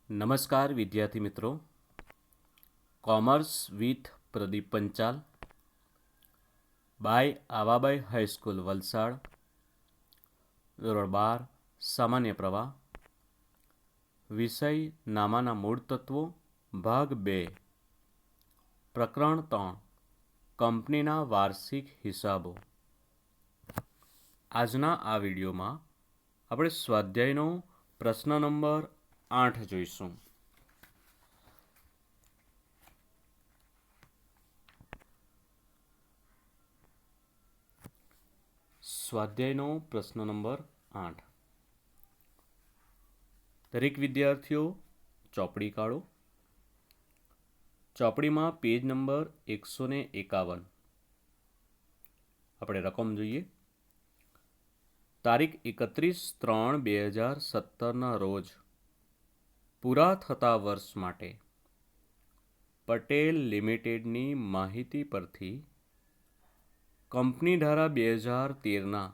નમસ્કાર વિદ્યાર્થી મિત્રો, commerce with Pradeep Panchal by Avabai high school Valsad, ધોરણ 12 સામાન્ય પ્રવાહ, વિષય નામાના મૂળ તત્વો, ભાગ 2, પ્રકરણ 3, કંપનીના વાર્ષિક હિસાબો. આજના આ વિડીયોમાં આપણે સ્વાધ્યાયનો પ્રશ્ન નંબર 8 જોઈશું. સ્વાધ્યાયનો પ્રશ્ન નંબર 8. દરેક વિદ્યાર્થીઓ ચોપડી કાઢો. ચોપડીમાં પેજ નંબર 151. આપણે રકમ જોઈએ. તારીખ 31/3/2017 રોજ પૂરા થતા વર્ષ માટે પટેલ લિમિટેડની માહિતી પરથી કંપની ધારા 2013ના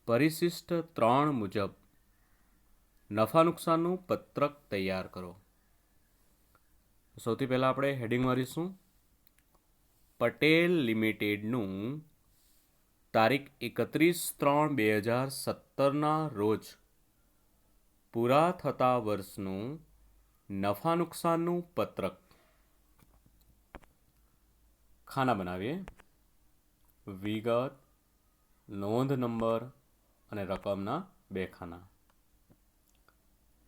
પરિશિષ્ટ 3 મુજબ નફા નુકસાનનું પત્રક તૈયાર કરો. સૌથી પહેલાં આપણે હેડિંગ મારીશું. પટેલ લિમિટેડનું તારીખ 31/3/2017ના રોજ પૂરા થતા વર્ષનું નફા નુકસાનનું પત્રક. ખાના બનાવીએ. વિગત, નોંધ નંબર અને રકમના 2 ખાના.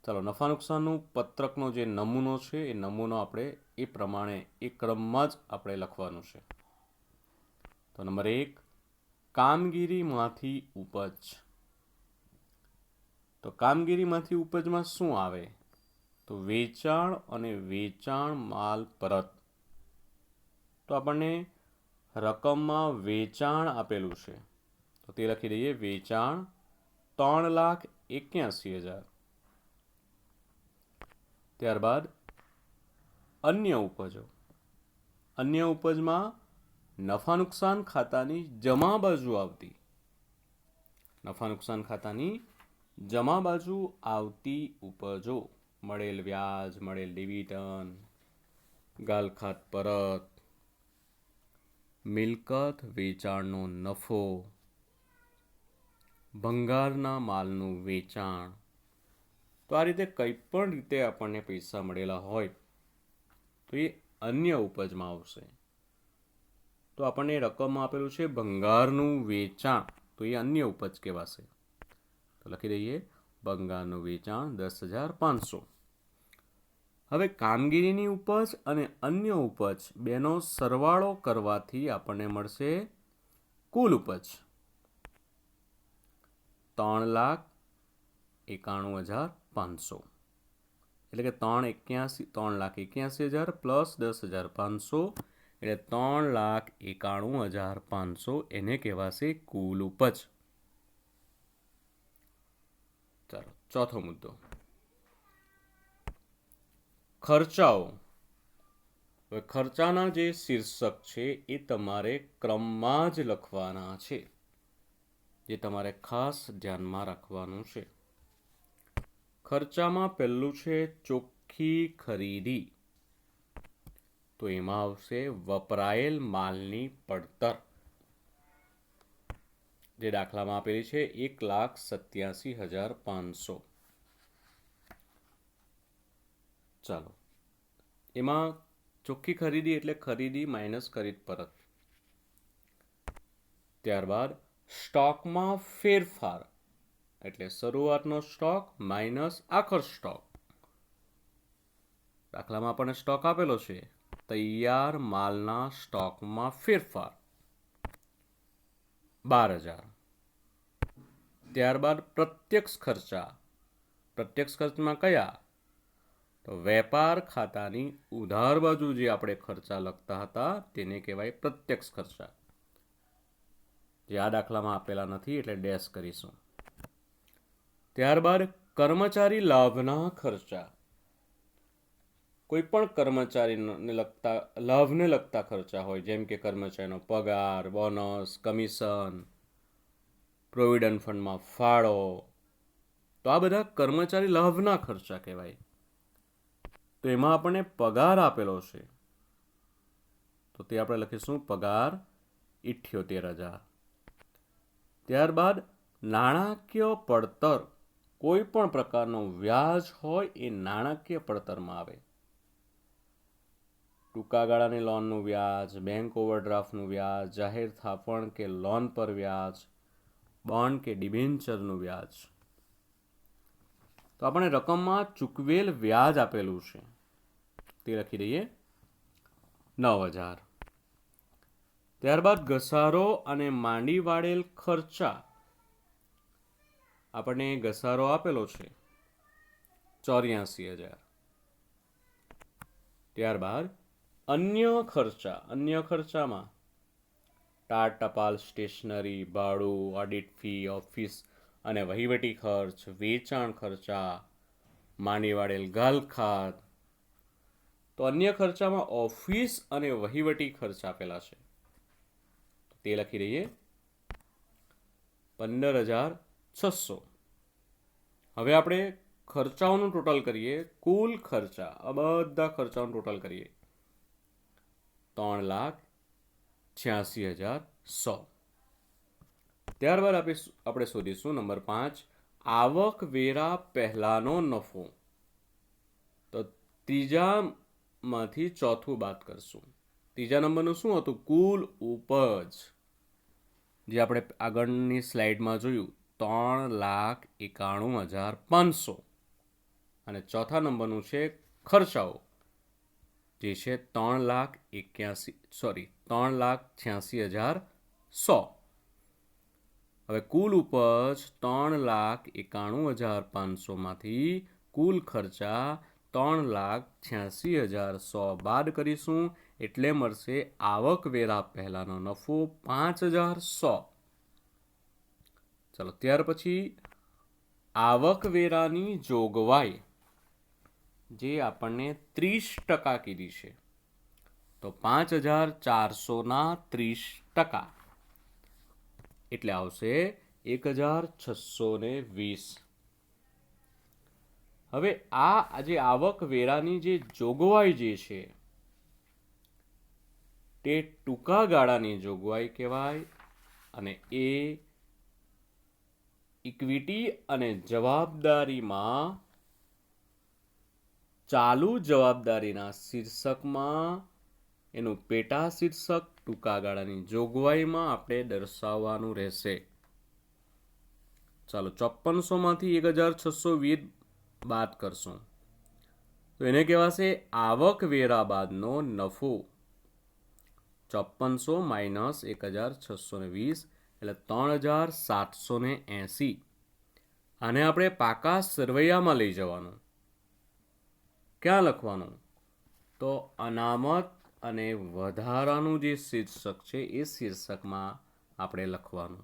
ચાલો, નફા નુકસાનનું પત્રકનો જે નમૂનો છે એ નમૂનો આપણે એ પ્રમાણે એ ક્રમમાં જ આપણે લખવાનું છે. તો નંબર 1, કામગીરીમાંથી ઉપજ. તો કામગીરીમાંથી ઉપજમાં શું આવે? તો વેચાણ અને વેચાણ માલ પરત. તો આપણને રકમમાં વેચાણ આપેલું છે તો તે લખી દઈએ. વેચાણ 3,81,000. ત્યારબાદ અન્ય ઉપજો. અન્ય ઉપજમાં નફા નુકસાન ખાતાની જમા બાજુ આવતી ઉપજો, મળેલ વ્યાજ, મળેલ ડિવિડન્ડ, ગાલખાત પરત, મિલકત વેચાણનો નફો, ભંગારના માલનું વેચાણ. તો આ રીતે કંઈ પણ રીતે આપણને પૈસા મળેલા હોય તો એ અન્ય ઉપજમાં આવશે. તો આપણને રકમમાં આપેલું છે ભંગારનું વેચાણ, તો એ અન્ય ઉપજ કહેવાશે. તો લખી દઈએ ભંગારનું વેચાણ 10,500. હવે કામગીરીની ઉપજ અને અન્ય ઉપજ બેનો સરવાળો કરવાથી આપણને મળશે કુલ ઉપજ 3,91,500. એટલે કે 3,81,000 પ્લસ 10,500 એટલે 3,91,500. એને કહેવાશે કુલ ઉપજ. ચાલો, ચોથો મુદ્દો, ખર્ચાઓ. હવે ખર્ચાના જે શીર્ષક છે એ તમારે ક્રમમાં જ લખવાના છે, જે તમારે ખાસ ધ્યાનમાં રાખવાનું છે. ખર્ચામાં પહેલું છે ચોખ્ખી ખરીદી. તો એમાં આવશે વપરાયેલ માલની પડતર, જે દાખલામાં આપેલી છે 1,87,500. ચાલો, એમાં ચોખ્ખી ખરીદી એટલે ખરીદી માઇનસ ખરીદ પરત. ત્યારબાદ સ્ટોકમાં ફેરફાર એટલે શરૂઆતનો સ્ટોક માઇનસ આખર સ્ટોક. દાખલામાં આપણને સ્ટોક આપેલો છે, તૈયાર માલના સ્ટોકમાં ફેરફાર 12,000. ત્યારબાદ પ્રત્યક્ષ ખર્ચા. પ્રત્યક્ષ ખર્ચમાં કયા? તો વેપાર ખાતાની ઉધાર બાજુ જે આપણે ખર્ચા લખતા હતા તેને કહેવાય પ્રત્યક્ષ ખર્ચા, જે આ દાખલામાં આપેલા નથી એટલે ડેશ કરીશું. ત્યારબાદ કર્મચારી લાભના ખર્ચા. કોઈ પણ કર્મચારીને લાભને લગતા ખર્ચા હોય, જેમ કે કર્મચારીનો પગાર, બોનસ, કમિશન, પ્રોવિડન્ટ ફંડમાં ફાળો. તો આ બધા કર્મચારી લાભના ખર્ચા કહેવાય. તો એમાં આપણને પગાર આપેલો છે, તો તે આપણે લખીશું પગાર 78,000. ત્યારબાદ નાણાકીય પડતર, કોઈ પણ પ્રકારનો વ્યાજ હોય એ નાણાકીય પડતરમાં આવે. ટૂંકા ગાળાની લોનનું વ્યાજ, બેંક ઓવરડ્રાફ્ટનું વ્યાજ, જાહેર થાપણ કે લોન પર વ્યાજ, બોન્ડ કે ડિબેન્ચરનું વ્યાજ. તો આપણે રકમમાં ચૂકવેલ વ્યાજ આપેલું છે, તે લખી દઈએ 9,000. ત્યારબાદ ઘસારો અને માંડી વાળેલ ખર્ચા, આપણને ઘસારો આપેલો છે 84,000. ત્યારબાદ અન્ય ખર્ચામાં ટાટ ટપાલ, સ્ટેશનરી, ભાડું, ઓડિટ ફી, ઓફિસ અને વહીવટી ખર્ચ, વેચાણ ખર્ચા, માંડી વાળેલ ગાલખાત. તો અન્ય ખર્ચામાં ઓફિસ અને વહીવટી ખર્ચ આપેલા છે, તે લખી દઈએ 15,600. હવે આપણે ખર્ચાઓનું ટોટલ કરીએ, કુલ ખર્ચા, આ બધા ખર્ચાઓનું ટોટલ કરીએ 3,86,100. ત્યારબાદ આપણે શોધીશું નંબર 5, આવકવેરા પહેલાનો નફો. તો ત્રીજામાંથી ચોથું બાદ કરશું. ત્રીજા નંબરનું શું હતું? કુલ ઉપજ, જે આપણે આગળની સ્લાઇડમાં જોયું 3,91,500. અને ચોથા નંબરનું છે ખર્ચાઓ, જે છે 3,86,100. હવે કુલ ઉપજ 3,91,500 માંથી કુલ ખર્ચા 3,86,100 બાદ કરીશું, એટલે મળશે આવકવેરા પહેલાનો નફો 5,100. ચલો, ત્યાર પછી આવકવેરાની જોગવાઈ, જે આપણને 30% કીધી છે, તો 5,400ના 30% એટલે આવશે 1,620. હવે આ જે આવકવેરાની જે જોગવાઈ જે છે, તે ટૂંકા ગાળાની જોગવાઈ કહેવાય, અને એ ઇક્વિટી અને જવાબદારીમાં ચાલુ જવાબદારીના શીર્ષકમાં એનું પેટા શીર્ષક ટૂંકા ગાળાની જોગવાઈમાં આપણે દર્શાવવાનું રહેશે. ચાલો, 5400માંથી 1,620 બાદ કરશું, તો એને કહેવાશે આવકવેરા બાદનો નફો. 5400 માઇનસ 1,620 એટલે 3,780. આને આપણે પાકા સરવૈયામાં લઈ જવાનું. ક્યાં લખવાનું? તો અનામત અને વધારાનું જે શીર્ષક છે એ શીર્ષકમાં આપણે લખવાનું.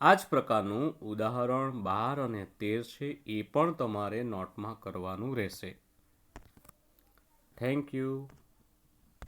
આ જ પ્રકારનું ઉદાહરણ 12 અને 13 છે, એ પણ તમારે નોટમાં કરવાનું રહેશે. Thank you.